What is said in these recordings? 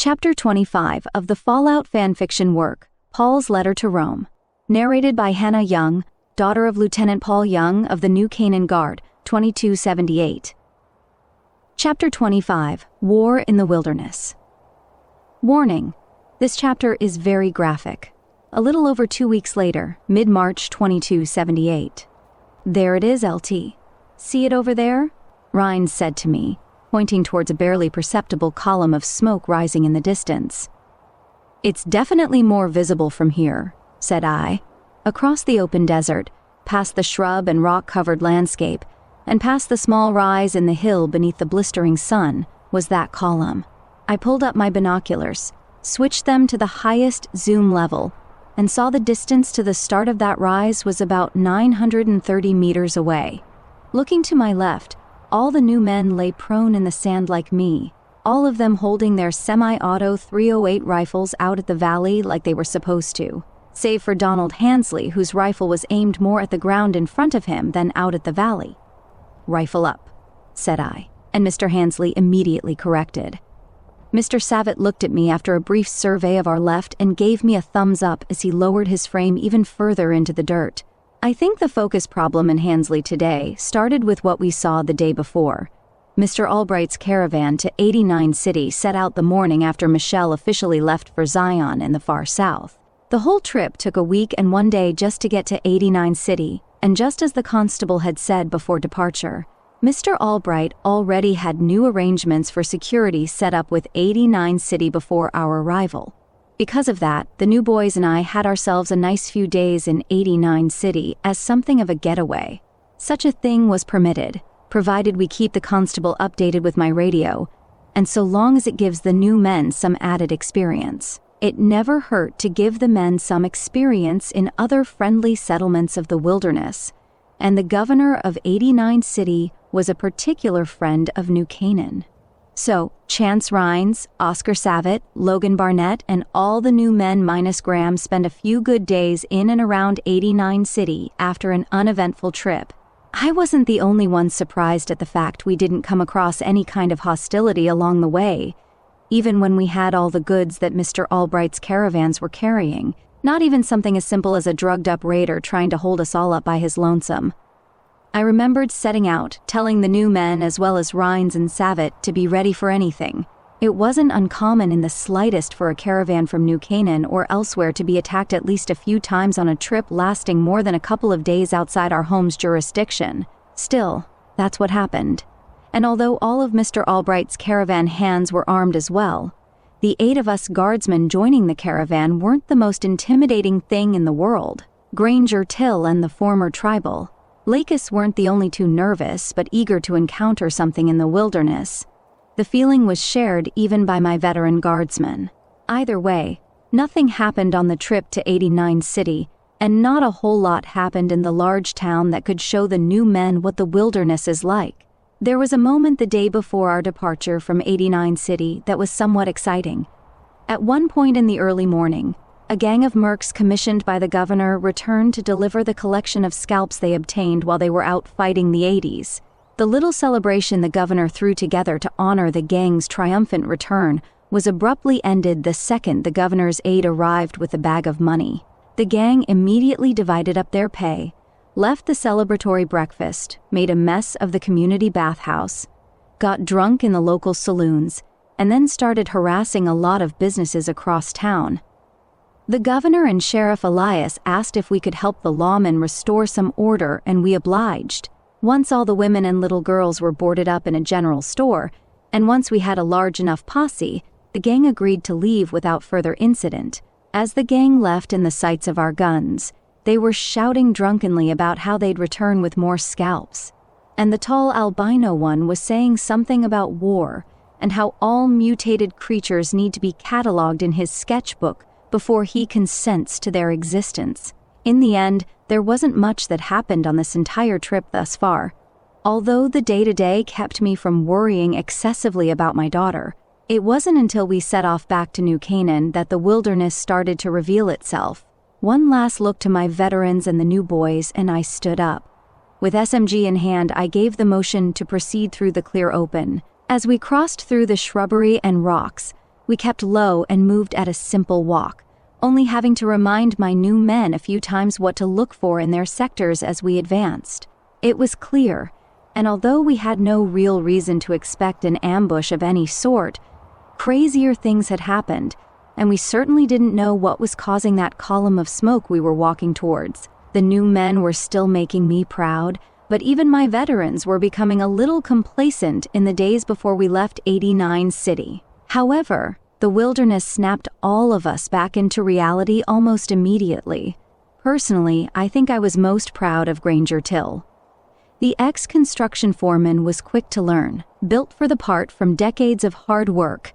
Chapter 25 of the Fallout fanfiction work, Paul's Letter to Rome, narrated by Hannah Young, daughter of Lieutenant Paul Young of the new Canaan Guard, 2278. Chapter 25, War in the Wilderness. Warning: this chapter is very graphic. A little over 2 weeks later, mid-March 2278. There it is, LT. See it over there? Rhines said to me, pointing towards a barely perceptible column of smoke rising in the distance. It's definitely more visible from here, said I. Across the open desert, past the shrub and rock-covered landscape, and past the small rise in the hill beneath the blistering sun, was that column. I pulled up my binoculars, switched them to the highest zoom level, and saw the distance to the start of that rise was about 930 meters away. Looking to my left, all the new men lay prone in the sand like me, all of them holding their semi-auto .308 rifles out at the valley like they were supposed to, save for Donald Hansley, whose rifle was aimed more at the ground in front of him than out at the valley. "Rifle up," said I, and Mr. Hansley immediately corrected. Mr. Savitt looked at me after a brief survey of our left and gave me a thumbs up as he lowered his frame even further into the dirt. I think the focus problem in Hansley today started with what we saw the day before. Mr. Albright's caravan to 89 City set out the morning after Michelle officially left for Zion in the far south. The whole trip took a week and 1 day just to get to 89 City, and just as the constable had said before departure, Mr. Albright already had new arrangements for security set up with 89 City before our arrival. Because of that, the new boys and I had ourselves a nice few days in 89 City as something of a getaway. Such a thing was permitted, provided we keep the constable updated with my radio, and so long as it gives the new men some added experience. It never hurt to give the men some experience in other friendly settlements of the wilderness, and the governor of 89 City was a particular friend of New Canaan. So, Chance Rhines, Oscar Savitt, Logan Barnett, and all the new men minus Graham spent a few good days in and around 89 City after an uneventful trip. I wasn't the only one surprised at the fact we didn't come across any kind of hostility along the way, even when we had all the goods that Mr. Albright's caravans were carrying, not even something as simple as a drugged-up raider trying to hold us all up by his lonesome. I remembered setting out, telling the new men as well as Rhines and Savitt to be ready for anything. It wasn't uncommon in the slightest for a caravan from New Canaan or elsewhere to be attacked at least a few times on a trip lasting more than a couple of days outside our home's jurisdiction. Still, that's what happened. And although all of Mr. Albright's caravan hands were armed as well, the 8 of us guardsmen joining the caravan weren't the most intimidating thing in the world. Granger Till and the former tribal Lakis weren't the only two nervous but eager to encounter something in the wilderness. The feeling was shared even by my veteran guardsmen. Either way, nothing happened on the trip to 89 City, and not a whole lot happened in the large town that could show the new men what the wilderness is like. There was a moment the day before our departure from 89 City that was somewhat exciting. At one point in the early morning, a gang of mercs commissioned by the governor returned to deliver the collection of scalps they obtained while they were out fighting the 80s. The little celebration the governor threw together to honor the gang's triumphant return was abruptly ended the second the governor's aide arrived with a bag of money. The gang immediately divided up their pay, left the celebratory breakfast, made a mess of the community bathhouse, got drunk in the local saloons, and then started harassing a lot of businesses across town. The governor and Sheriff Elias asked if we could help the lawmen restore some order, and we obliged. Once all the women and little girls were boarded up in a general store, and once we had a large enough posse, the gang agreed to leave without further incident. As the gang left in the sights of our guns, they were shouting drunkenly about how they'd return with more scalps. And the tall albino one was saying something about war, and how all mutated creatures need to be cataloged in his sketchbook before he consents to their existence. In the end, there wasn't much that happened on this entire trip thus far. Although the day-to-day kept me from worrying excessively about my daughter, it wasn't until we set off back to New Canaan that the wilderness started to reveal itself. One last look to my veterans and the new boys, and I stood up. With SMG in hand, I gave the motion to proceed through the clear open. As we crossed through the shrubbery and rocks, We kept low and moved at a simple walk, only having to remind my new men a few times what to look for in their sectors as we advanced. It was clear, and although we had no real reason to expect an ambush of any sort, crazier things had happened, and we certainly didn't know what was causing that column of smoke we were walking towards. The new men were still making me proud, but even my veterans were becoming a little complacent in the days before we left 89 City. However, the wilderness snapped all of us back into reality almost immediately. Personally, I think I was most proud of Granger Till. The ex-construction foreman was quick to learn, built for the part from decades of hard work,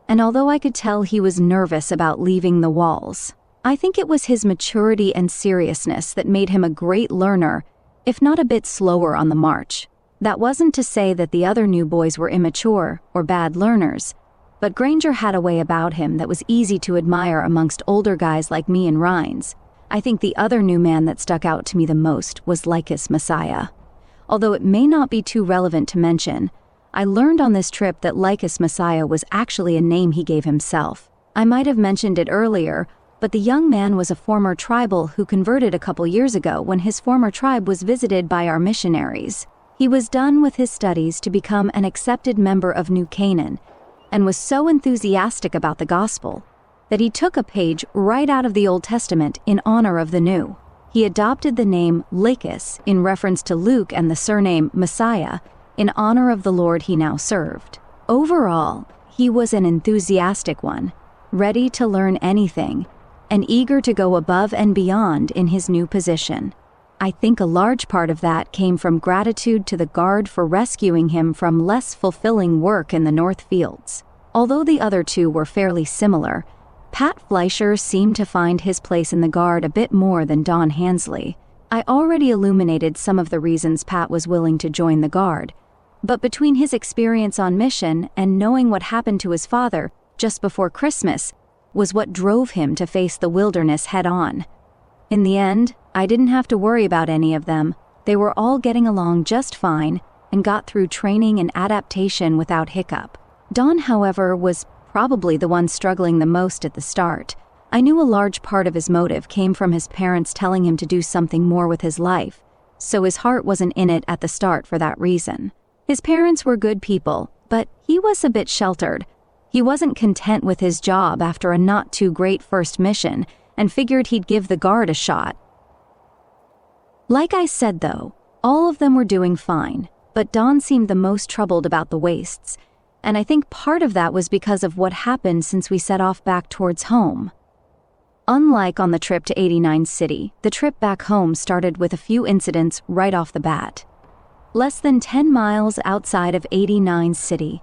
and although I could tell he was nervous about leaving the walls, I think it was his maturity and seriousness that made him a great learner, if not a bit slower on the march. That wasn't to say that the other new boys were immature or bad learners, but Granger had a way about him that was easy to admire amongst older guys like me and Rhines. I think the other new man that stuck out to me the most was Lycus Messiah. Although it may not be too relevant to mention, I learned on this trip that Lycus Messiah was actually a name he gave himself. I might have mentioned it earlier, but the young man was a former tribal who converted a couple years ago when his former tribe was visited by our missionaries. He was done with his studies to become an accepted member of New Canaan, and was so enthusiastic about the gospel that he took a page right out of the Old Testament in honor of the new. He adopted the name Lycus in reference to Luke and the surname Messiah in honor of the Lord he now served. Overall, he was an enthusiastic one, ready to learn anything, and eager to go above and beyond in his new position. I think a large part of that came from gratitude to the Guard for rescuing him from less fulfilling work in the North Fields. Although the other two were fairly similar, Pat Fleischer seemed to find his place in the Guard a bit more than Don Hansley. I already illuminated some of the reasons Pat was willing to join the Guard, but between his experience on mission and knowing what happened to his father just before Christmas was what drove him to face the wilderness head-on. In the end, I didn't have to worry about any of them. They were all getting along just fine and got through training and adaptation without hiccup. Don, however, was probably the one struggling the most at the start. I knew a large part of his motive came from his parents telling him to do something more with his life, so his heart wasn't in it at the start for that reason. His parents were good people, but he was a bit sheltered. He wasn't content with his job after a not-too-great first mission and figured he'd give the Guard a shot. Like I said, though, all of them were doing fine, but Don seemed the most troubled about the wastes, and I think part of that was because of what happened since we set off back towards home. Unlike on the trip to 89 City, the trip back home started with a few incidents right off the bat. Less than 10 miles outside of 89 City,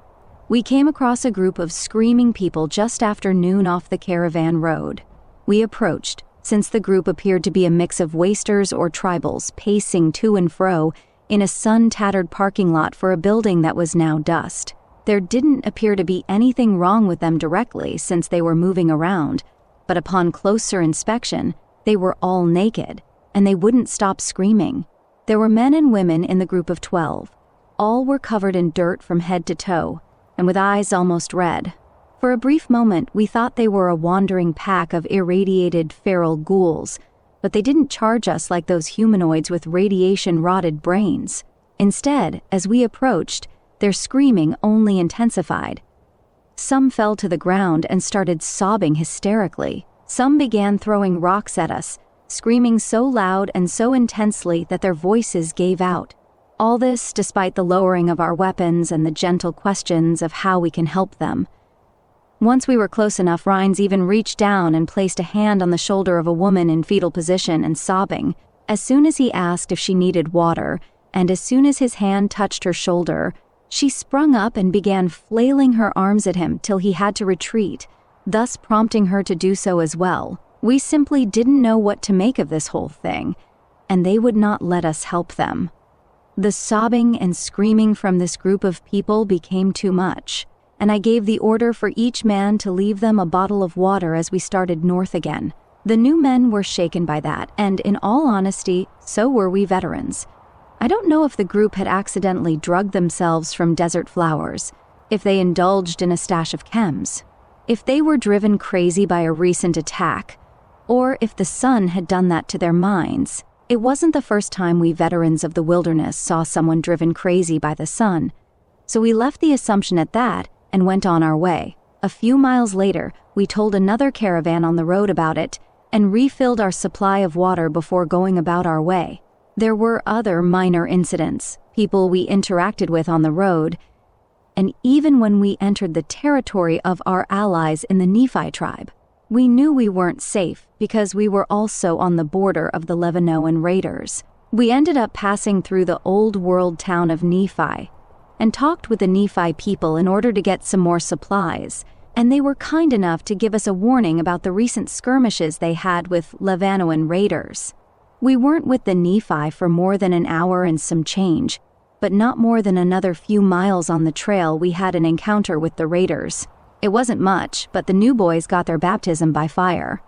we came across a group of screaming people just after noon off the caravan road. We approached, since the group appeared to be a mix of wasters or tribals pacing to and fro in a sun-tattered parking lot for a building that was now dust. There didn't appear to be anything wrong with them directly since they were moving around, but upon closer inspection, they were all naked, and they wouldn't stop screaming. There were men and women in the group of 12. All were covered in dirt from head to toe, and with eyes almost red. For a brief moment, we thought they were a wandering pack of irradiated feral ghouls, but they didn't charge us like those humanoids with radiation-rotted brains. Instead, as we approached, their screaming only intensified. Some fell to the ground and started sobbing hysterically. Some began throwing rocks at us, screaming so loud and so intensely that their voices gave out. All this despite the lowering of our weapons and the gentle questions of how we can help them. Once we were close enough, Rhines even reached down and placed a hand on the shoulder of a woman in fetal position and sobbing. As soon as he asked if she needed water, and as soon as his hand touched her shoulder, she sprung up and began flailing her arms at him till he had to retreat, thus prompting her to do so as well. We simply didn't know what to make of this whole thing, and they would not let us help them. The sobbing and screaming from this group of people became too much, and I gave the order for each man to leave them a bottle of water as we started north again. The new men were shaken by that, and in all honesty, so were we veterans. I don't know if the group had accidentally drugged themselves from desert flowers, if they indulged in a stash of chems. If they were driven crazy by a recent attack, or if the sun had done that to their minds. It wasn't the first time we veterans of the wilderness saw someone driven crazy by the sun, so we left the assumption at that and went on our way. A few miles later, we told another caravan on the road about it and refilled our supply of water before going about our way. There were other minor incidents, people we interacted with on the road, and even when we entered the territory of our allies in the Nephi tribe. We knew we weren't safe because we were also on the border of the Levanoan raiders. We ended up passing through the old world town of Nephi and talked with the Nephi people in order to get some more supplies, and they were kind enough to give us a warning about the recent skirmishes they had with Levanoan raiders. We weren't with the Nephi for more than an hour and some change, but not more than another few miles on the trail we had an encounter with the raiders. It wasn't much, but the new boys got their baptism by fire.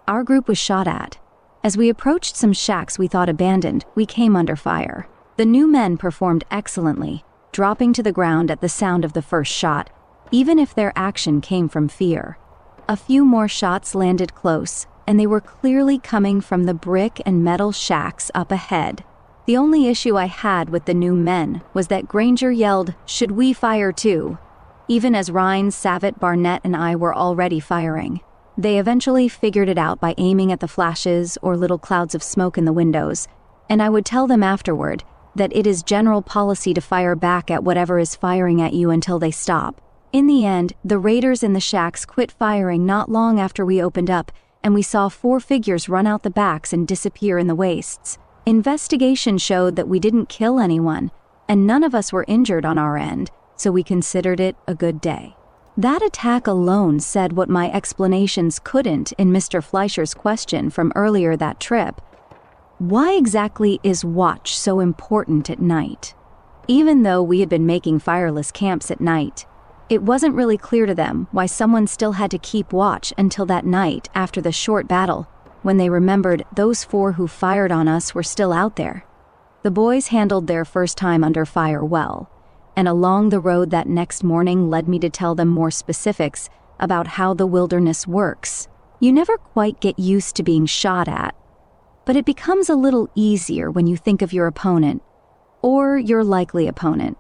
Our group was shot at. As we approached some shacks we thought abandoned, we came under fire. The new men performed excellently, dropping to the ground at the sound of the first shot, even if their action came from fear. A few more shots landed close, and they were clearly coming from the brick and metal shacks up ahead. The only issue I had with the new men was that Granger yelled, "Should we fire too?" Even as Rhines, Savitt, Barnett, and I were already firing. They eventually figured it out by aiming at the flashes or little clouds of smoke in the windows, and I would tell them afterward that it is general policy to fire back at whatever is firing at you until they stop. In the end, the raiders in the shacks quit firing not long after we opened up, and we saw 4 figures run out the backs and disappear in the wastes. Investigation showed that we didn't kill anyone, and none of us were injured on our end, so we considered it a good day. That attack alone said what my explanations couldn't in Mr. Fleischer's question from earlier that trip. Why exactly is watch so important at night? Even though we had been making fireless camps at night, it wasn't really clear to them why someone still had to keep watch until that night after the short battle, when they remembered those 4 who fired on us were still out there. The boys handled their first time under fire well, and along the road that next morning led me to tell them more specifics about how the wilderness works. You never quite get used to being shot at, but it becomes a little easier when you think of your opponent, or your likely opponent.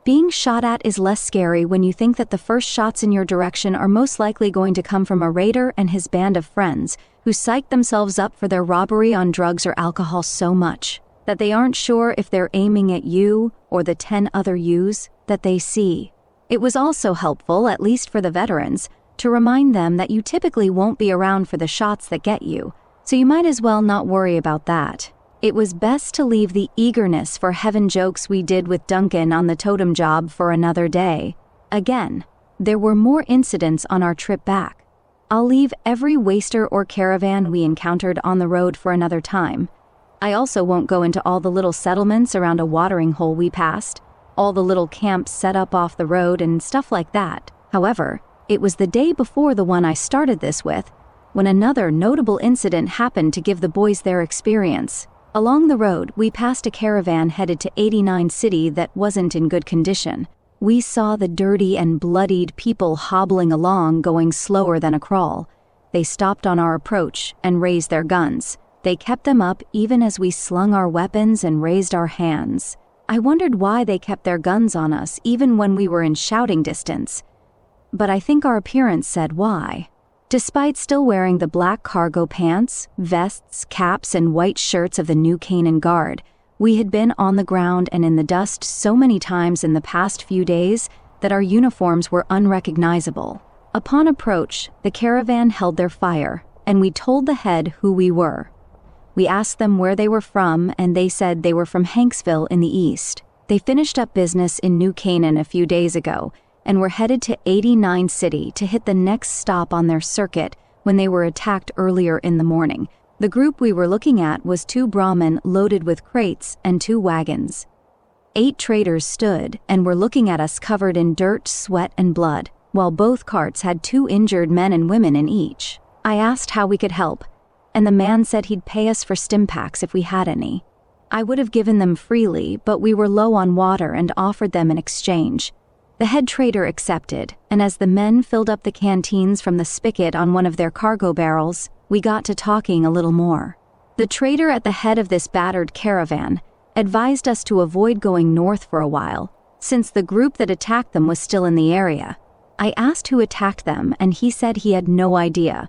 Being shot at is less scary when you think that the first shots in your direction are most likely going to come from a raider and his band of friends who psych themselves up for their robbery on drugs or alcohol so much that they aren't sure if they're aiming at you or the 10 other yous that they see. It was also helpful, at least for the veterans, to remind them that you typically won't be around for the shots that get you, so you might as well not worry about that. It was best to leave the eagerness for heaven jokes we did with Duncan on the totem job for another day. Again, there were more incidents on our trip back. I'll leave every waster or caravan we encountered on the road for another time. I also won't go into all the little settlements around a watering hole we passed, all the little camps set up off the road and stuff like that. However, it was the day before the one I started this with, when another notable incident happened to give the boys their experience. Along the road, we passed a caravan headed to 89 City that wasn't in good condition. We saw the dirty and bloodied people hobbling along, going slower than a crawl. They stopped on our approach and raised their guns. They kept them up even as we slung our weapons and raised our hands. I wondered why they kept their guns on us even when we were in shouting distance. But I think our appearance said why. Despite still wearing the black cargo pants, vests, caps, and white shirts of the new Canaan Guard, we had been on the ground and in the dust so many times in the past few days that our uniforms were unrecognizable. Upon approach, the caravan held their fire, and we told the head who we were. We asked them where they were from, and they said they were from Hanksville in the east. They finished up business in New Canaan a few days ago, and were headed to 89 City to hit the next stop on their circuit when they were attacked earlier in the morning. The group we were looking at was 2 Brahmin loaded with crates and 2 wagons. 8 traders stood and were looking at us covered in dirt, sweat, and blood, while both carts had 2 injured men and women in each. I asked how we could help, and the man said he'd pay us for stim packs if we had any. I would have given them freely, but we were low on water and offered them in exchange. The head trader accepted, and as the men filled up the canteens from the spigot on one of their cargo barrels, we got to talking a little more. The trader at the head of this battered caravan advised us to avoid going north for a while, since the group that attacked them was still in the area. I asked who attacked them, and he said he had no idea.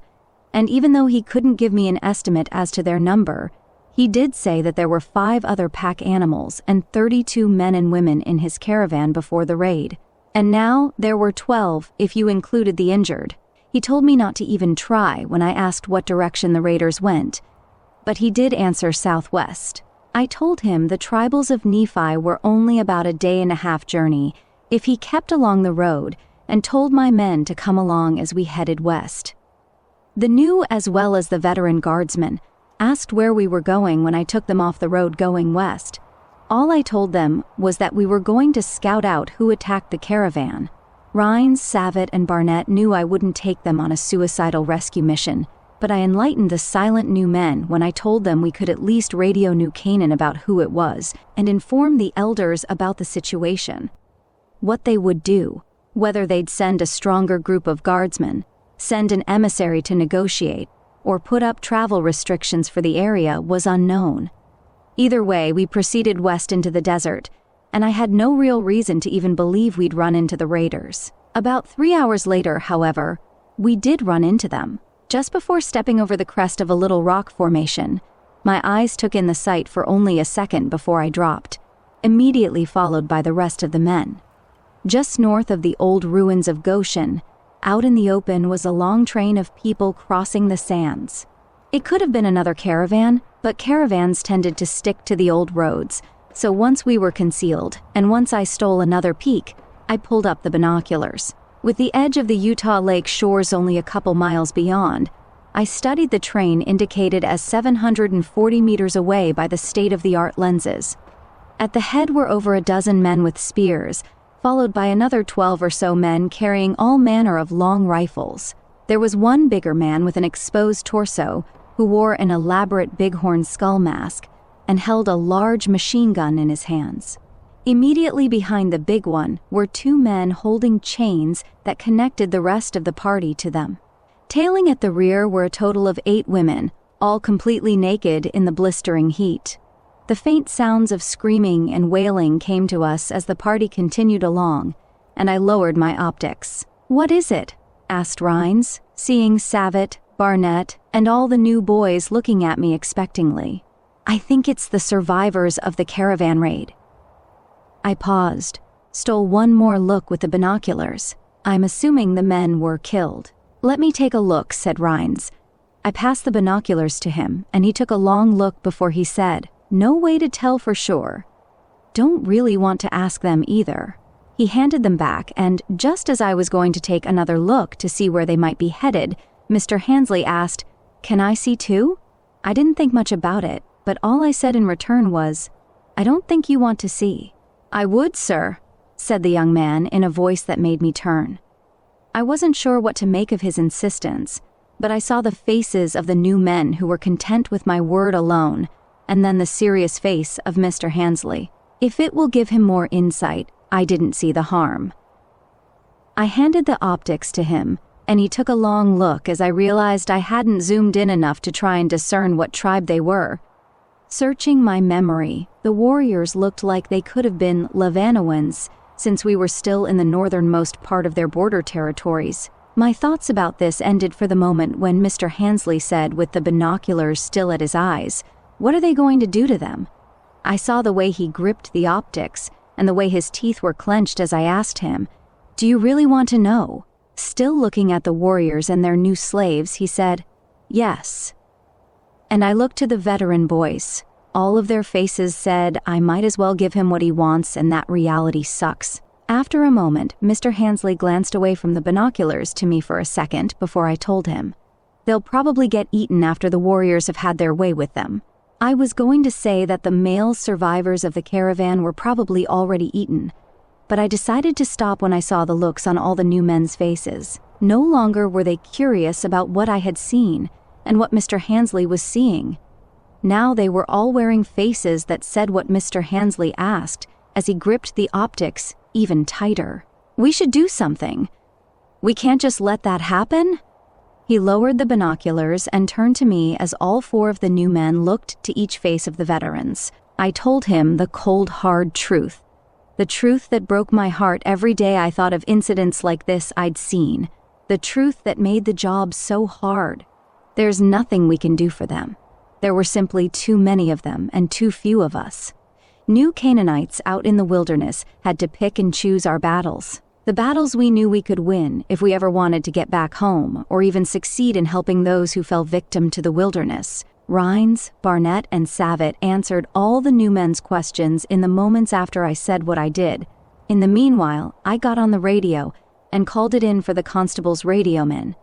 And even though he couldn't give me an estimate as to their number, he did say that there were 5 other pack animals and 32 men and women in his caravan before the raid. And now there were 12 if you included the injured. He told me not to even try when I asked what direction the raiders went. But he did answer southwest. I told him the tribals of Nephi were only about a day-and-a-half journey if he kept along the road, and told my men to come along as we headed west. The new as well as the veteran guardsmen asked where we were going when I took them off the road going west. All I told them was that we were going to scout out who attacked the caravan. Rhines, Savitt, and Barnett knew I wouldn't take them on a suicidal rescue mission, but I enlightened the silent new men when I told them we could at least radio New Canaan about who it was and inform the elders about the situation. What they would do, whether they'd send a stronger group of guardsmen, send an emissary to negotiate, or put up travel restrictions for the area was unknown. Either way, we proceeded west into the desert, and I had no real reason to even believe we'd run into the raiders. About 3 hours later, however, we did run into them. Just before stepping over the crest of a little rock formation, my eyes took in the sight for only a second before I dropped, immediately followed by the rest of the men. Just north of the old ruins of Goshen, out in the open was a long train of people crossing the sands. It could have been another caravan, but caravans tended to stick to the old roads, so once we were concealed, and once I stole another peek, I pulled up the binoculars. With the edge of the Utah Lake shores only a couple miles beyond, I studied the train indicated as 740 meters away by the state-of-the-art lenses. At the head were over a dozen men with spears, followed by another 12 or so men carrying all manner of long rifles. There was one bigger man with an exposed torso who wore an elaborate bighorn skull mask and held a large machine gun in his hands. Immediately behind the big one were 2 men holding chains that connected the rest of the party to them. Tailing at the rear were a total of 8 women, all completely naked in the blistering heat. The faint sounds of screaming and wailing came to us as the party continued along, and I lowered my optics. "What is it?" asked Rhines, seeing Savitt, Barnett, and all the new boys looking at me expectingly. "I think it's the survivors of the caravan raid." I paused, stole one more look with the binoculars. I'm assuming the men were killed. "Let me take a look," said Rhines. I passed the binoculars to him, and he took a long look before he said, "No way to tell for sure." Don't really want to ask them either. He handed them back, and just as I was going to take another look to see where they might be headed, Mr. Hansley asked, "Can I see too?" I didn't think much about it, but all I said in return was, "I don't think you want to see." "I would, sir," said the young man in a voice that made me turn. I wasn't sure what to make of his insistence, but I saw the faces of the new men who were content with my word alone, and then the serious face of Mr. Hansley. If it will give him more insight, I didn't see the harm. I handed the optics to him, and he took a long look as I realized I hadn't zoomed in enough to try and discern what tribe they were. Searching my memory, the warriors looked like they could have been Levanawans, since we were still in the northernmost part of their border territories. My thoughts about this ended for the moment when Mr. Hansley said, with the binoculars still at his eyes, "What are they going to do to them?" I saw the way he gripped the optics, and the way his teeth were clenched as I asked him, "Do you really want to know?" Still looking at the warriors and their new slaves, he said, "Yes." And I looked to the veteran boys. All of their faces said, I might as well give him what he wants, and that reality sucks. After a moment, Mr. Hansley glanced away from the binoculars to me for a second before I told him, "They'll probably get eaten after the warriors have had their way with them." I was going to say that the male survivors of the caravan were probably already eaten, but I decided to stop when I saw the looks on all the new men's faces. No longer were they curious about what I had seen and what Mr. Hansley was seeing. Now they were all wearing faces that said what Mr. Hansley asked as he gripped the optics even tighter. We should do something. We can't just let that happen." He lowered the binoculars and turned to me as all 4 of the new men looked to each face of the veterans. I told him the cold, hard truth. The truth that broke my heart every day I thought of incidents like this I'd seen. The truth that made the job so hard. There's nothing we can do for them. There were simply too many of them and too few of us. New Canaanites out in the wilderness had to pick and choose our battles. The battles we knew we could win if we ever wanted to get back home or even succeed in helping those who fell victim to the wilderness. Rhines, Barnett, and Savitt answered all the new men's questions in the moments after I said what I did. In the meanwhile, I got on the radio and called it in for the constable's radioman.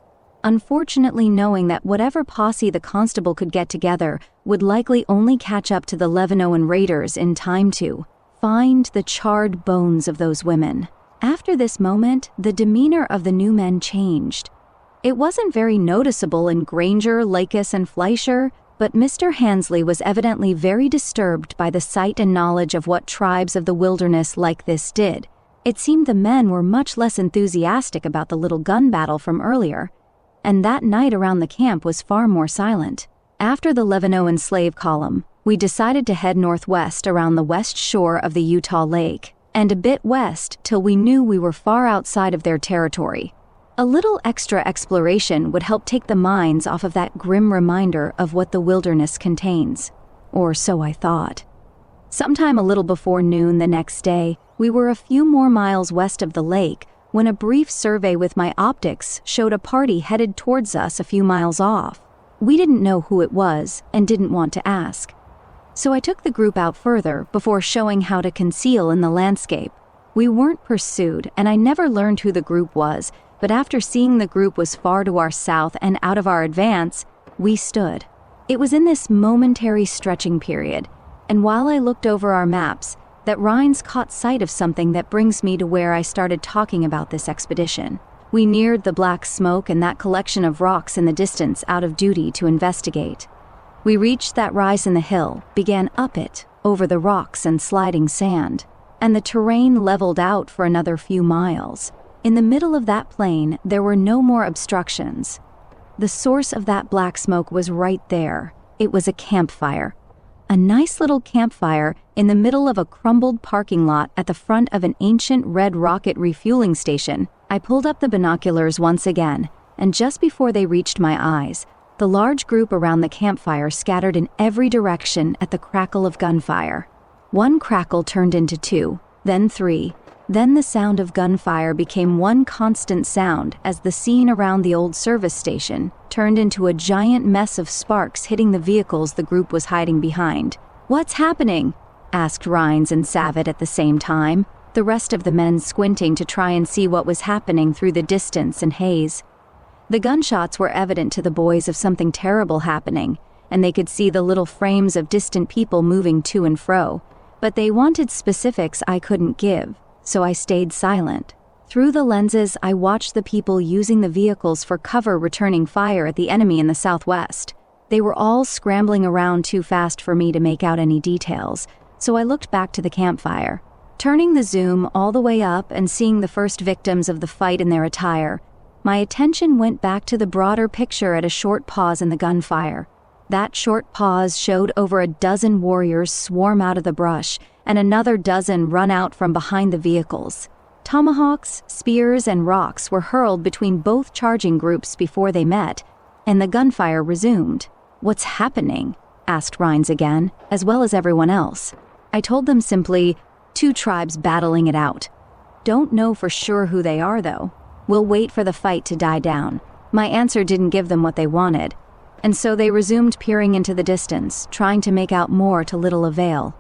Unfortunately, knowing that whatever posse the constable could get together would likely only catch up to the Levinoan raiders in time to find the charred bones of those women. After this moment, the demeanor of the new men changed. It wasn't very noticeable in Granger, Lakis, and Fleischer, but Mr. Hansley was evidently very disturbed by the sight and knowledge of what tribes of the wilderness like this did. It seemed the men were much less enthusiastic about the little gun battle from earlier, and that night around the camp was far more silent. After the Levinoan slave column, we decided to head northwest around the west shore of the Utah Lake, and a bit west till we knew we were far outside of their territory. A little extra exploration would help take the minds off of that grim reminder of what the wilderness contains. Or so I thought. Sometime a little before noon the next day, we were a few more miles west of the lake when a brief survey with my optics showed a party headed towards us a few miles off. We didn't know who it was and didn't want to ask. So I took the group out further before showing how to conceal in the landscape. We weren't pursued, and I never learned who the group was, but after seeing the group was far to our south and out of our advance, we stood. It was in this momentary stretching period, and while I looked over our maps, that Rhines caught sight of something that brings me to where I started talking about this expedition. We neared the black smoke and that collection of rocks in the distance out of duty to investigate. We reached that rise in the hill, began up it, over the rocks and sliding sand, and the terrain leveled out for another few miles. In the middle of that plain, there were no more obstructions. The source of that black smoke was right there. It was a campfire. A nice little campfire in the middle of a crumbled parking lot at the front of an ancient red rocket refueling station. I pulled up the binoculars once again, and just before they reached my eyes, the large group around the campfire scattered in every direction at the crackle of gunfire. One crackle turned into 2, then 3. Then the sound of gunfire became one constant sound as the scene around the old service station turned into a giant mess of sparks hitting the vehicles the group was hiding behind. "What's happening?" asked Rhines and Savitt at the same time, the rest of the men squinting to try and see what was happening through the distance and haze. The gunshots were evident to the boys of something terrible happening, and they could see the little frames of distant people moving to and fro, but they wanted specifics I couldn't give. So I stayed silent. Through the lenses, I watched the people using the vehicles for cover returning fire at the enemy in the southwest. They were all scrambling around too fast for me to make out any details, so I looked back to the campfire. Turning the zoom all the way up and seeing the first victims of the fight in their attire, my attention went back to the broader picture at a short pause in the gunfire. That short pause showed over a dozen warriors swarm out of the brush, and another dozen run out from behind the vehicles. Tomahawks, spears, and rocks were hurled between both charging groups before they met, and the gunfire resumed. "What's happening?" asked Rhines again, as well as everyone else. I told them simply, 2 tribes battling it out. Don't know for sure who they are, though. We'll wait for the fight to die down. My answer didn't give them what they wanted, and so they resumed peering into the distance, trying to make out more to little avail.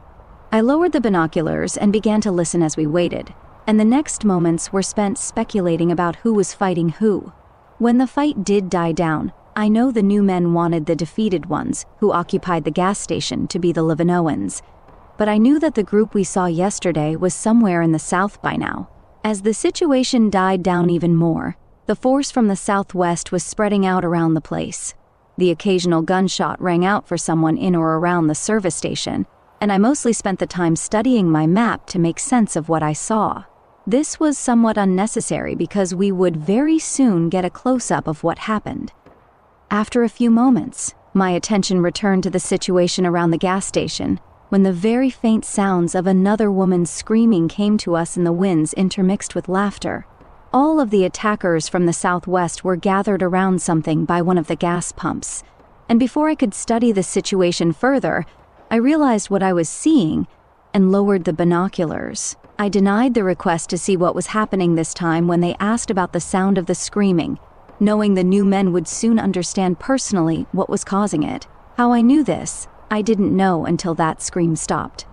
I lowered the binoculars and began to listen as we waited, and the next moments were spent speculating about who was fighting who. When the fight did die down, I know the new men wanted the defeated ones, who occupied the gas station, to be the Levinoans, but I knew that the group we saw yesterday was somewhere in the south by now. As the situation died down even more, the force from the southwest was spreading out around the place. The occasional gunshot rang out for someone in or around the service station, and I mostly spent the time studying my map to make sense of what I saw. This was somewhat unnecessary because we would very soon get a close-up of what happened. After a few moments, my attention returned to the situation around the gas station when the very faint sounds of another woman's screaming came to us in the winds intermixed with laughter. All of the attackers from the southwest were gathered around something by one of the gas pumps, and before I could study the situation further, I realized what I was seeing and lowered the binoculars. I denied the request to see what was happening this time when they asked about the sound of the screaming, knowing the new men would soon understand personally what was causing it. How I knew this, I didn't know until that scream stopped.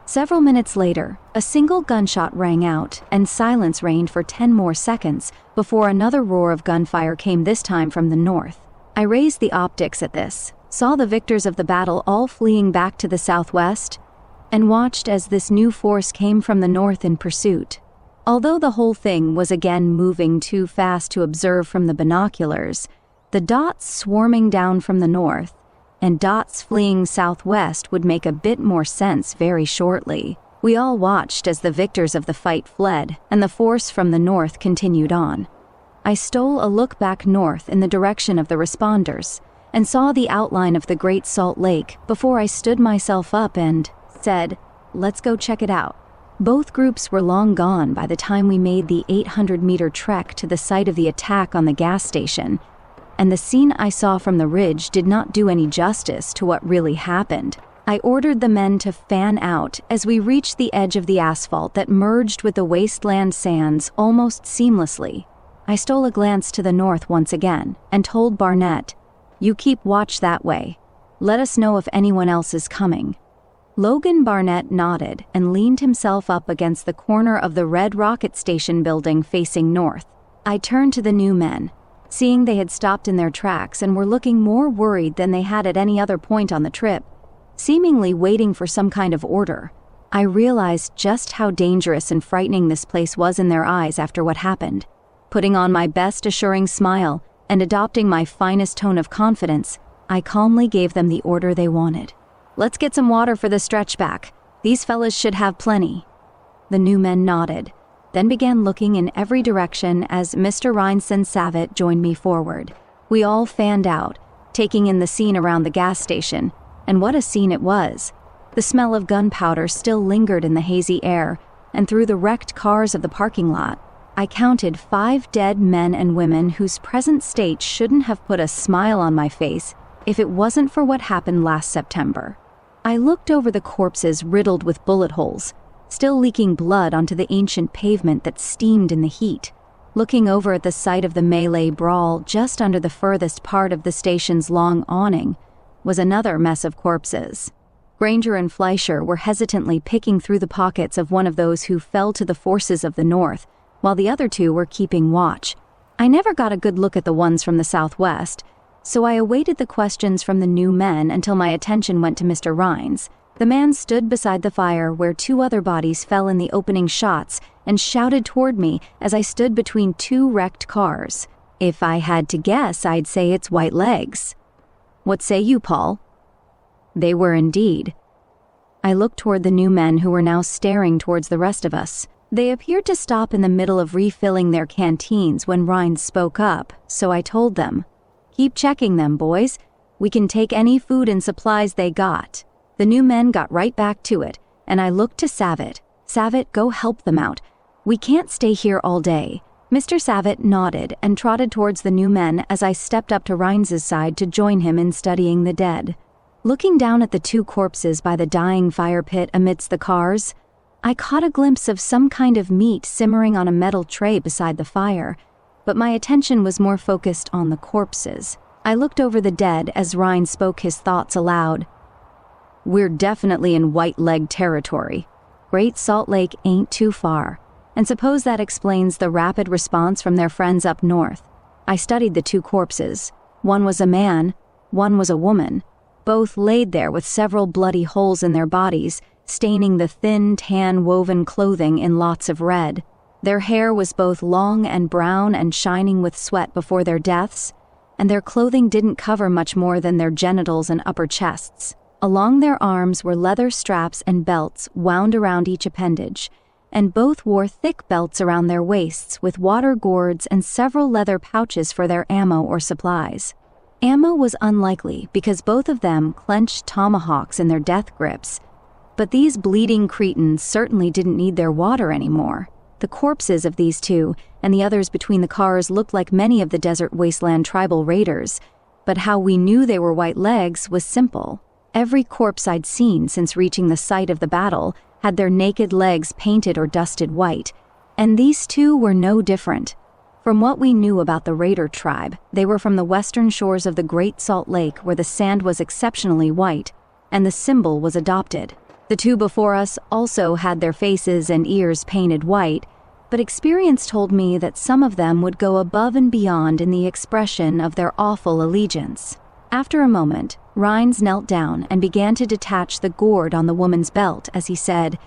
Several minutes later, a single gunshot rang out and silence reigned for 10 more seconds before another roar of gunfire came this time from the north. I raised the optics at this, saw the victors of the battle all fleeing back to the southwest, and watched as this new force came from the north in pursuit. Although the whole thing was again moving too fast to observe from the binoculars, the dots swarming down from the north and dots fleeing southwest would make a bit more sense very shortly. We all watched as the victors of the fight fled and the force from the north continued on. I stole a look back north in the direction of the responders and saw the outline of the Great Salt Lake before I stood myself up and said, "Let's go check it out." Both groups were long gone by the time we made the 800-meter trek to the site of the attack on the gas station, and the scene I saw from the ridge did not do any justice to what really happened. I ordered the men to fan out as we reached the edge of the asphalt that merged with the wasteland sands almost seamlessly. I stole a glance to the north once again and told Barnett, "You keep watch that way. Let us know if anyone else is coming." Logan Barnett nodded and leaned himself up against the corner of the red rocket station building facing north. I turned to the new men, seeing they had stopped in their tracks and were looking more worried than they had at any other point on the trip, seemingly waiting for some kind of order. I realized just how dangerous and frightening this place was in their eyes after what happened. Putting on my best assuring smile and adopting my finest tone of confidence, I calmly gave them the order they wanted. "Let's get some water for the stretch back. These fellas should have plenty." The new men nodded, then began looking in every direction as Mr. Rhinesen Savitt joined me forward. We all fanned out, taking in the scene around the gas station, and what a scene it was. The smell of gunpowder still lingered in the hazy air, and through the wrecked cars of the parking lot, I counted 5 dead men and women whose present state shouldn't have put a smile on my face if it wasn't for what happened last September. I looked over the corpses riddled with bullet holes, still leaking blood onto the ancient pavement that steamed in the heat. Looking over at the site of the melee brawl just under the furthest part of the station's long awning was another mess of corpses. Granger and Fleischer were hesitantly picking through the pockets of one of those who fell to the forces of the north, while the other 2 were keeping watch. I never got a good look at the ones from the southwest, so I awaited the questions from the new men until my attention went to Mr. Rhines. The man stood beside the fire where 2 other bodies fell in the opening shots and shouted toward me as I stood between 2 wrecked cars. If I had to guess, I'd say it's White Legs. "What say you, Paul?" They were indeed. I looked toward the new men who were now staring towards the rest of us. They appeared to stop in the middle of refilling their canteens when Rhines spoke up, so I told them, "Keep checking them, boys. We can take any food and supplies they got." The new men got right back to it, and I looked to Savitt. "Savitt, go help them out. We can't stay here all day." Mr. Savitt nodded and trotted towards the new men as I stepped up to Rhines's side to join him in studying the dead. Looking down at the 2 corpses by the dying fire pit amidst the cars, I caught a glimpse of some kind of meat simmering on a metal tray beside the fire, but my attention was more focused on the corpses. I looked over the dead as Rhines spoke his thoughts aloud. "We're definitely in White Leg territory. Great Salt Lake ain't too far, and suppose that explains the rapid response from their friends up north." I studied the 2 corpses. One was a man, one was a woman. Both laid there with several bloody holes in their bodies, staining the thin, tan-woven clothing in lots of red. Their hair was both long and brown and shining with sweat before their deaths, and their clothing didn't cover much more than their genitals and upper chests. Along their arms were leather straps and belts wound around each appendage, and both wore thick belts around their waists with water gourds and several leather pouches for their ammo or supplies. Ammo was unlikely because both of them clenched tomahawks in their death grips, but these bleeding cretins certainly didn't need their water anymore. The corpses of these two and the others between the cars looked like many of the desert wasteland tribal raiders, but how we knew they were white legs was simple. Every corpse I'd seen since reaching the site of the battle had their naked legs painted or dusted white, and these two were no different. From what we knew about the raider tribe, they were from the western shores of the Great Salt Lake where the sand was exceptionally white, and the symbol was adopted. The two before us also had their faces and ears painted white, but experience told me that some of them would go above and beyond in the expression of their awful allegiance. After a moment, Rhines knelt down and began to detach the gourd on the woman's belt as he said,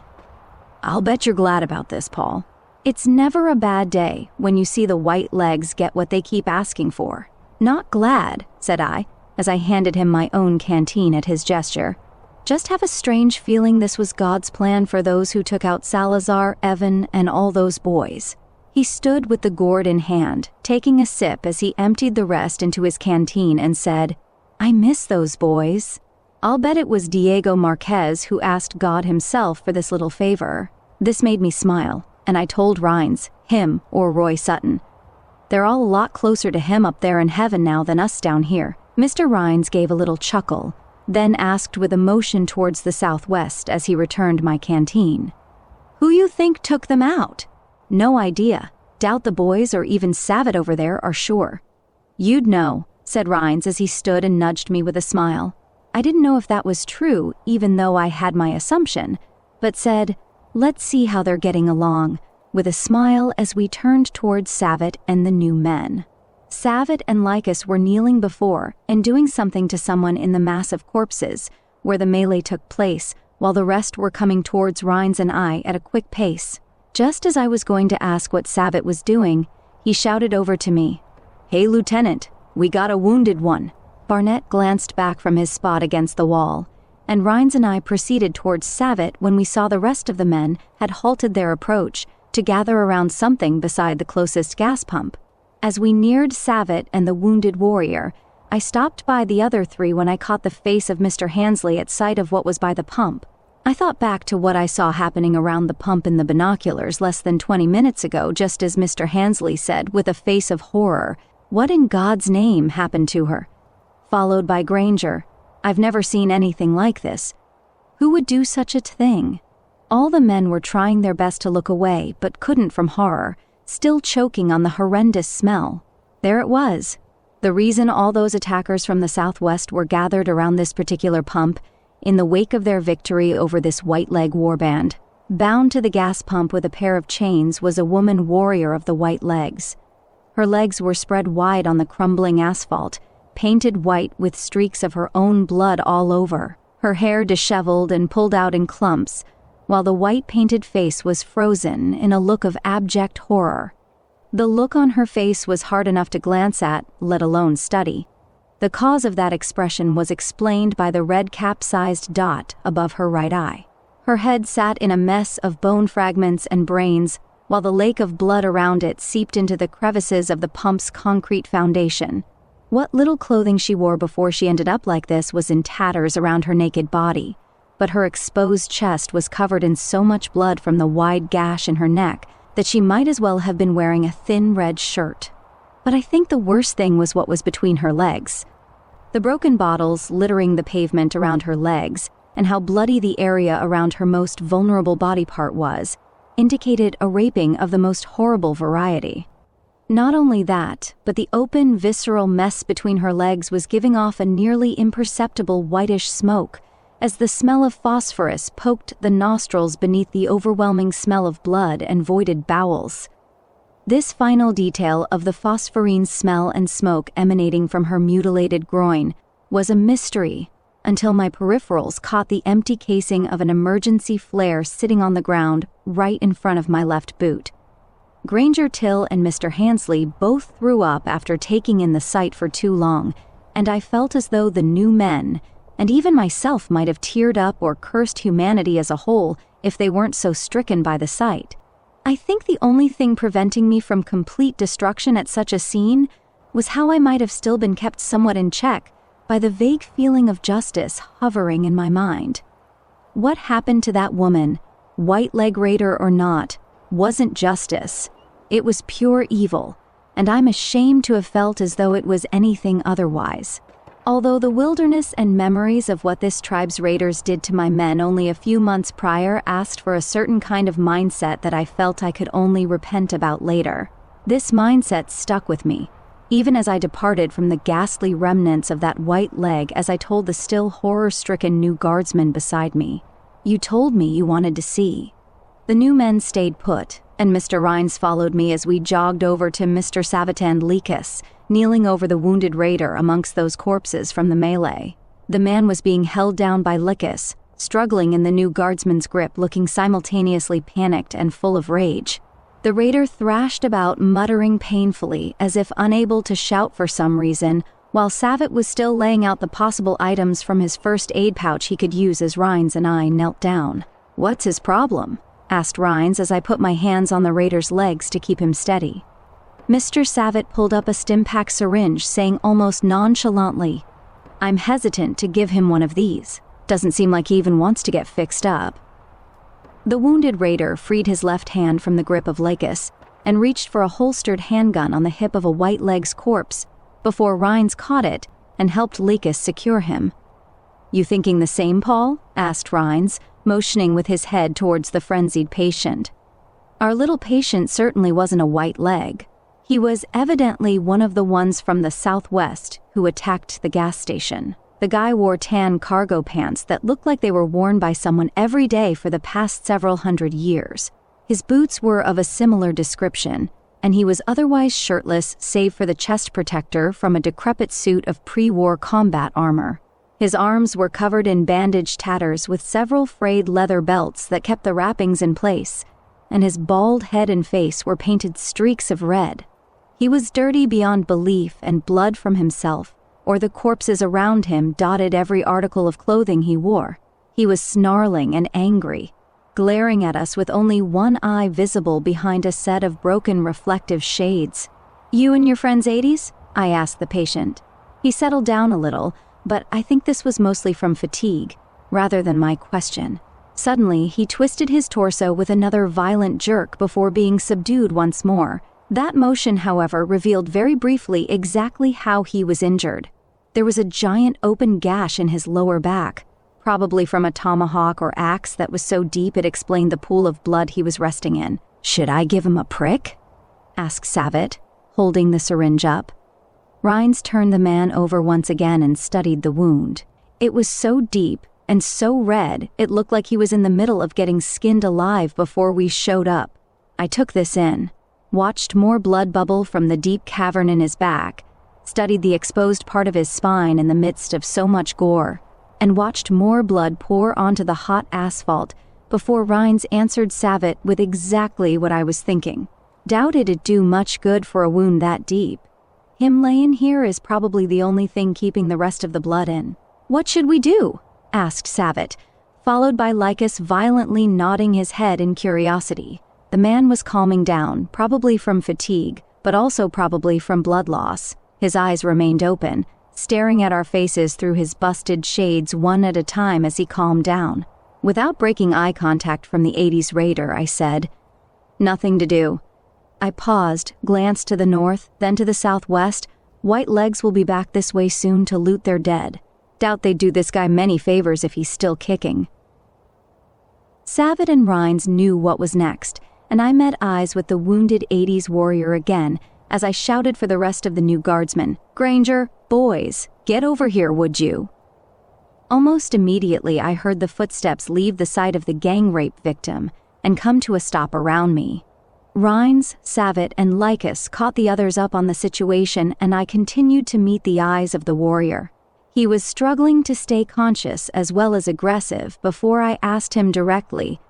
"I'll bet you're glad about this, Paul. It's never a bad day when you see the white legs get what they keep asking for." "Not glad," said I, as I handed him my own canteen at his gesture. "Just have a strange feeling this was God's plan for those who took out Salazar, Evan, and all those boys." He stood with the gourd in hand, taking a sip as he emptied the rest into his canteen and said, "I miss those boys." I'll bet it was Diego Marquez who asked God himself for this little favor. This made me smile, and I told Rhines, him or Roy Sutton. They're all a lot closer to him up there in heaven now than us down here. Mr. Rhines gave a little chuckle, then asked with a motion towards the southwest as he returned my canteen, "Who you think took them out?" "No idea. Doubt the boys or even Savitt over there are sure." "You'd know," said Rhines as he stood and nudged me with a smile. I didn't know if that was true, even though I had my assumption, but said, "Let's see how they're getting along," with a smile as we turned towards Savitt and the new men. Savitt and Lycus were kneeling before and doing something to someone in the mass of corpses, where the melee took place, while the rest were coming towards Rhines and I at a quick pace. Just as I was going to ask what Savitt was doing, he shouted over to me, "Hey, Lieutenant, we got a wounded one." Barnett glanced back from his spot against the wall, and Rhines and I proceeded towards Savitt when we saw the rest of the men had halted their approach to gather around something beside the closest gas pump. As we neared Savitt and the wounded warrior, I stopped by the other three when I caught the face of Mr. Hansley at sight of what was by the pump. I thought back to what I saw happening around the pump in the binoculars less than 20 minutes ago, just as Mr. Hansley said with a face of horror, "What in God's name happened to her?" Followed by Granger, "I've never seen anything like this. Who would do such a thing?" All the men were trying their best to look away, but couldn't from horror, still choking on the horrendous smell. There it was. The reason all those attackers from the southwest were gathered around this particular pump, in the wake of their victory over this white leg warband. Bound to the gas pump with a pair of chains was a woman warrior of the white legs. Her legs were spread wide on the crumbling asphalt, painted white with streaks of her own blood all over, her hair disheveled and pulled out in clumps, while the white painted face was frozen in a look of abject horror. The look on her face was hard enough to glance at, let alone study. The cause of that expression was explained by the red cap-sized dot above her right eye. Her head sat in a mess of bone fragments and brains, while the lake of blood around it seeped into the crevices of the pump's concrete foundation. What little clothing she wore before she ended up like this was in tatters around her naked body, but her exposed chest was covered in so much blood from the wide gash in her neck that she might as well have been wearing a thin red shirt. But I think the worst thing was what was between her legs. The broken bottles littering the pavement around her legs, and how bloody the area around her most vulnerable body part was, indicated a raping of the most horrible variety. Not only that, but the open, visceral mess between her legs was giving off a nearly imperceptible whitish smoke, as the smell of phosphorus poked the nostrils beneath the overwhelming smell of blood and voided bowels. This final detail of the phosphorine smell and smoke emanating from her mutilated groin was a mystery until my peripherals caught the empty casing of an emergency flare sitting on the ground right in front of my left boot. Granger Till and Mr. Hansley both threw up after taking in the sight for too long, and I felt as though the new men, and even myself, might have teared up or cursed humanity as a whole if they weren't so stricken by the sight. I think the only thing preventing me from complete destruction at such a scene was how I might have still been kept somewhat in check by the vague feeling of justice hovering in my mind. What happened to that woman, white leg raider or not, wasn't justice. It was pure evil, and I'm ashamed to have felt as though it was anything otherwise. Although the wilderness and memories of what this tribe's raiders did to my men only a few months prior asked for a certain kind of mindset that I felt I could only repent about later, this mindset stuck with me, even as I departed from the ghastly remnants of that white leg as I told the still horror-stricken new guardsman beside me. You told me you wanted to see. The new men stayed put, and Mr. Rhines followed me as we jogged over to Mr. Savitt and Likas, kneeling over the wounded raider amongst those corpses from the melee. The man was being held down by Likas, struggling in the new guardsman's grip, looking simultaneously panicked and full of rage. The raider thrashed about, muttering painfully, as if unable to shout for some reason, while Savitt was still laying out the possible items from his first aid pouch he could use as Rhines and I knelt down. "What's his problem?" asked Rhines as I put my hands on the raider's legs to keep him steady. Mr. Savitt pulled up a Stimpack syringe, saying almost nonchalantly, "I'm hesitant to give him one of these. Doesn't seem like he even wants to get fixed up." The wounded raider freed his left hand from the grip of Likas and reached for a holstered handgun on the hip of a white leg's corpse before Rhines caught it and helped Likas secure him. "You thinking the same, Paul?" asked Rhines, motioning with his head towards the frenzied patient. Our little patient certainly wasn't a white leg. He was evidently one of the ones from the southwest who attacked the gas station. The guy wore tan cargo pants that looked like they were worn by someone every day for the past several hundred years. His boots were of a similar description, and he was otherwise shirtless save for the chest protector from a decrepit suit of pre-war combat armor. His arms were covered in bandage tatters with several frayed leather belts that kept the wrappings in place, and his bald head and face were painted streaks of red. He was dirty beyond belief, and blood from himself, or the corpses around him, dotted every article of clothing he wore. He was snarling and angry, glaring at us with only one eye visible behind a set of broken reflective shades. "You in your friend's 80s?" I asked the patient. He settled down a little, but I think this was mostly from fatigue, rather than my question. Suddenly, he twisted his torso with another violent jerk before being subdued once more. That motion, however, revealed very briefly exactly how he was injured. There was a giant open gash in his lower back, probably from a tomahawk or axe that was so deep it explained the pool of blood he was resting in. "Should I give him a prick?" asked Savitt, holding the syringe up. Rhines turned the man over once again and studied the wound. It was so deep and so red, it looked like he was in the middle of getting skinned alive before we showed up. I took this in, watched more blood bubble from the deep cavern in his back, studied the exposed part of his spine in the midst of so much gore, and watched more blood pour onto the hot asphalt before Rhines answered Savitt with exactly what I was thinking. Doubted it'd do much good for a wound that deep. Him laying here is probably the only thing keeping the rest of the blood in. "What should we do?" asked Savitt, followed by Likas violently nodding his head in curiosity. The man was calming down, probably from fatigue, but also probably from blood loss. His eyes remained open, staring at our faces through his busted shades one at a time as he calmed down. Without breaking eye contact from the 80s raider, I said, "Nothing to do." I paused, glanced to the north, then to the southwest. White legs will be back this way soon to loot their dead. Doubt they'd do this guy many favors if he's still kicking. Savitt and Rhines knew what was next, and I met eyes with the wounded 80s warrior again as I shouted for the rest of the new guardsmen, "Granger, boys, get over here, would you?" Almost immediately I heard the footsteps leave the side of the gang rape victim and come to a stop around me. Rhines, Savitt, and Likas caught the others up on the situation, and I continued to meet the eyes of the warrior. He was struggling to stay conscious as well as aggressive before I asked him directly,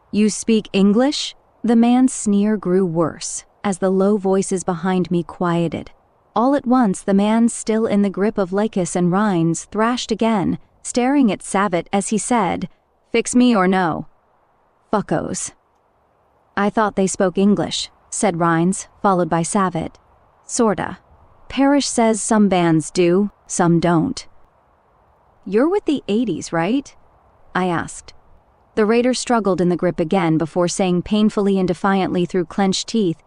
"You speak English?" The man's sneer grew worse as the low voices behind me quieted. All at once, the man still in the grip of Likas and Rhines thrashed again, staring at Savitt as he said, "Fix me or no?" "Fuckos." I thought they spoke English, said Rhines, followed by Savitt. Sorta. Parrish says some bands do, some don't. You're with the 80s, right? I asked. The raider struggled in the grip again before saying painfully and defiantly through clenched teeth,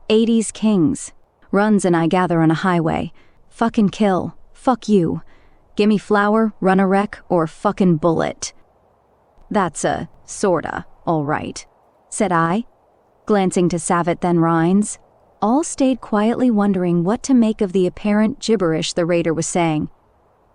80s kings. Runs and I gather on a highway. Fucking kill. Fuck you. Gimme flour, run a wreck, or fucking bullet. That's a sorta, all right, said I, glancing to Savitt then Rhines. All stayed quietly wondering what to make of the apparent gibberish the raider was saying.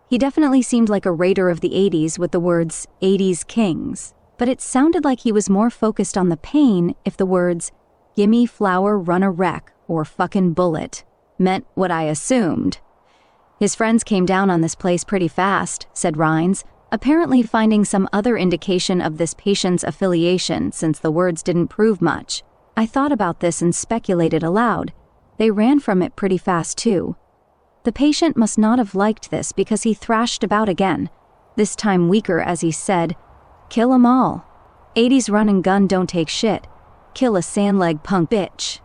He definitely seemed like a raider of the 80s with the words 80s kings, but it sounded like he was more focused on the pain if the words gimme flour, run a wreck, or fucking bullet meant what I assumed. His friends came down on this place pretty fast, said Rhines, apparently finding some other indication of this patient's affiliation since the words didn't prove much. I thought about this and speculated aloud. They ran from it pretty fast too. The patient must not have liked this because he thrashed about again, this time weaker as he said, kill 'em all. 80s run and gun don't take shit. Kill a sandleg punk bitch.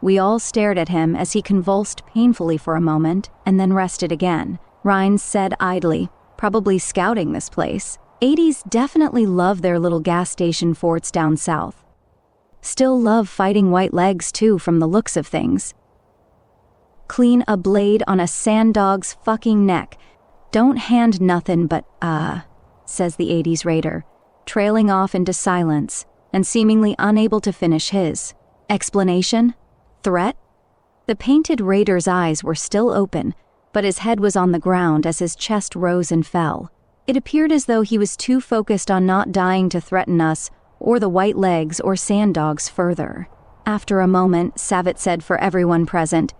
We all stared at him as he convulsed painfully for a moment and then rested again. Rhines said idly, probably scouting this place, 80s definitely love their little gas station forts down south. Still love fighting white legs too from the looks of things. Clean a blade on a sand dog's fucking neck. Don't hand nothin' but, says the 80s raider, trailing off into silence and seemingly unable to finish his explanation. Threat? The painted raider's eyes were still open, but his head was on the ground as his chest rose and fell. It appeared as though he was too focused on not dying to threaten us or the white legs or sand dogs further. After a moment, Savitt said for everyone present,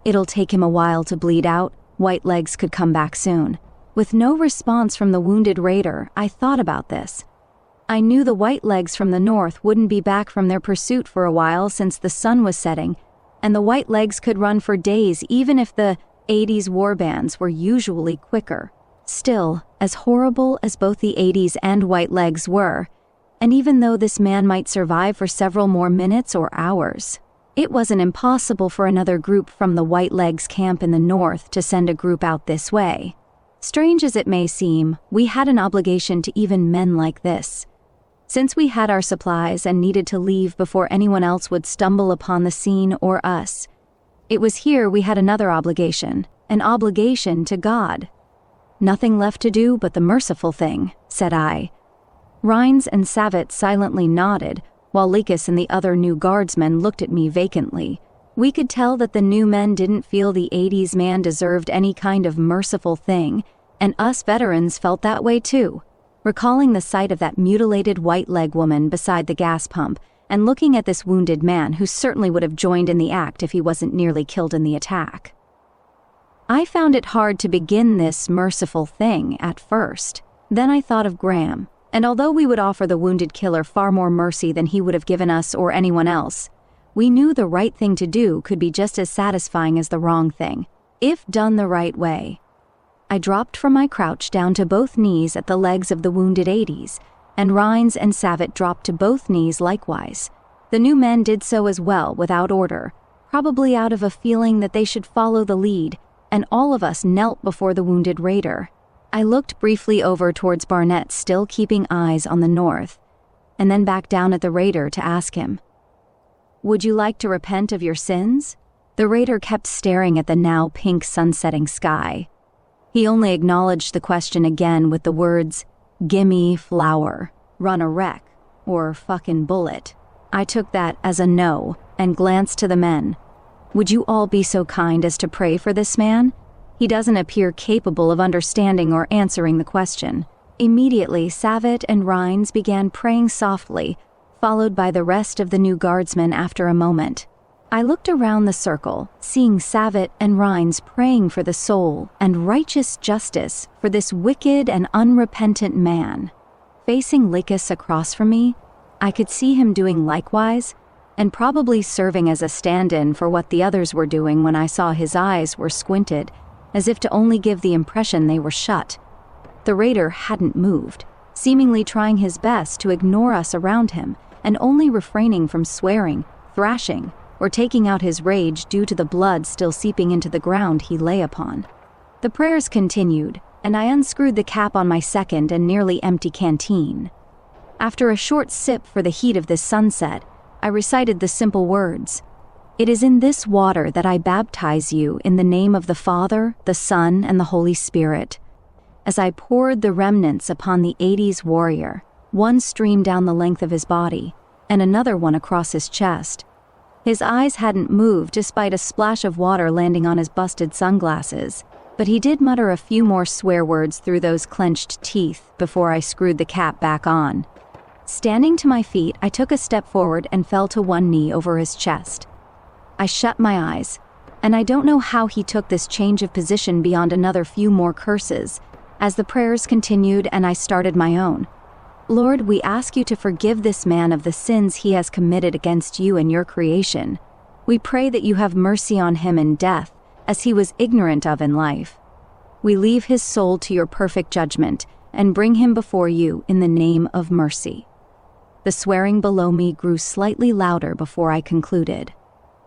it'll take him a while to bleed out. White legs could come back soon. With no response from the wounded raider, I thought about this. I knew the white legs from the north wouldn't be back from their pursuit for a while since the sun was setting, and the white legs could run for days even if the 80s war bands were usually quicker. Still, as horrible as both the 80s and white legs were, and even though this man might survive for several more minutes or hours, it wasn't impossible for another group from the white legs camp in the north to send a group out this way. Strange as it may seem, we had an obligation to even men like this. Since we had our supplies and needed to leave before anyone else would stumble upon the scene or us, it was here we had another obligation, an obligation to God. Nothing left to do but the merciful thing, said I. Rhines and Savitt silently nodded, while Likas and the other new guardsmen looked at me vacantly. We could tell that the new men didn't feel the 80s man deserved any kind of merciful thing, and us veterans felt that way too. Recalling the sight of that mutilated white leg woman beside the gas pump and looking at this wounded man who certainly would have joined in the act if he wasn't nearly killed in the attack. I found it hard to begin this merciful thing at first. Then I thought of Graham, and although we would offer the wounded killer far more mercy than he would have given us or anyone else, we knew the right thing to do could be just as satisfying as the wrong thing, if done the right way. I dropped from my crouch down to both knees at the legs of the wounded 80s, and Rhines and Savitt dropped to both knees likewise. The new men did so as well, without order, probably out of a feeling that they should follow the lead, and all of us knelt before the wounded raider. I looked briefly over towards Barnett, still keeping eyes on the north, and then back down at the raider to ask him, "Would you like to repent of your sins?" The raider kept staring at the now pink sunsetting sky. He only acknowledged the question again with the words, "Gimme flour, run a wreck, or fucking bullet." I took that as a no and glanced to the men. Would you all be so kind as to pray for this man? He doesn't appear capable of understanding or answering the question. Immediately, Savitt and Rhines began praying softly, followed by the rest of the new guardsmen after a moment. I looked around the circle, seeing Savitt and Rhines praying for the soul and righteous justice for this wicked and unrepentant man. Facing Likas across from me, I could see him doing likewise, and probably serving as a stand-in for what the others were doing when I saw his eyes were squinted, as if to only give the impression they were shut. The raider hadn't moved, seemingly trying his best to ignore us around him, and only refraining from swearing, thrashing, or taking out his rage due to the blood still seeping into the ground he lay upon. The prayers continued, and I unscrewed the cap on my second and nearly empty canteen. After a short sip for the heat of this sunset, I recited the simple words, "It is in this water that I baptize you in the name of the Father, the Son, and the Holy Spirit." As I poured the remnants upon the 80s warrior, one streamed down the length of his body, and another one across his chest. His eyes hadn't moved despite a splash of water landing on his busted sunglasses, but he did mutter a few more swear words through those clenched teeth before I screwed the cap back on. Standing to my feet, I took a step forward and fell to one knee over his chest. I shut my eyes, and I don't know how he took this change of position beyond another few more curses, as the prayers continued and I started my own. Lord, we ask you to forgive this man of the sins he has committed against you and your creation. We pray that you have mercy on him in death, as he was ignorant of in life. We leave his soul to your perfect judgment and bring him before you in the name of mercy. The swearing below me grew slightly louder before I concluded.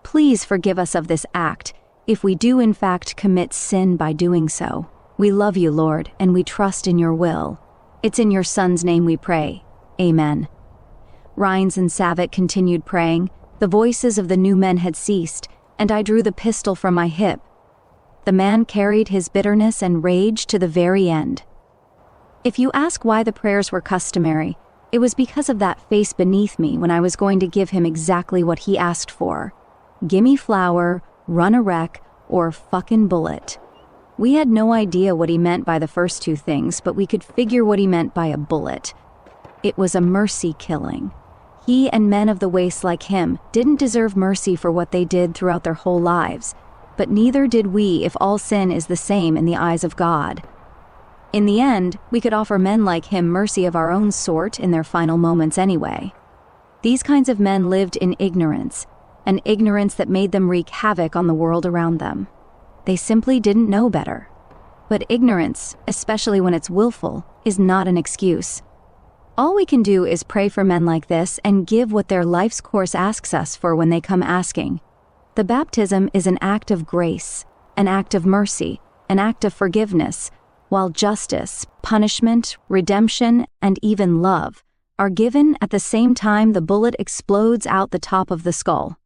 Please forgive us of this act, if we do in fact commit sin by doing so. We love you, Lord, and we trust in your will. It's in your Son's name we pray. Amen. Rhines and Savick continued praying. The voices of the new men had ceased, and I drew the pistol from my hip. The man carried his bitterness and rage to the very end. If you ask why the prayers were customary, it was because of that face beneath me when I was going to give him exactly what he asked for. Gimme flour, run a wreck, or fucking bullet. We had no idea what he meant by the first two things, but we could figure what he meant by a bullet. It was a mercy killing. He and men of the waste like him didn't deserve mercy for what they did throughout their whole lives, but neither did we if all sin is the same in the eyes of God. In the end, we could offer men like him mercy of our own sort in their final moments anyway. These kinds of men lived in ignorance, an ignorance that made them wreak havoc on the world around them. They simply didn't know better. But ignorance, especially when it's willful, is not an excuse. All we can do is pray for men like this and give what their life's course asks us for when they come asking. The baptism is an act of grace, an act of mercy, an act of forgiveness, while justice, punishment, redemption, and even love are given at the same time the bullet explodes out the top of the skull.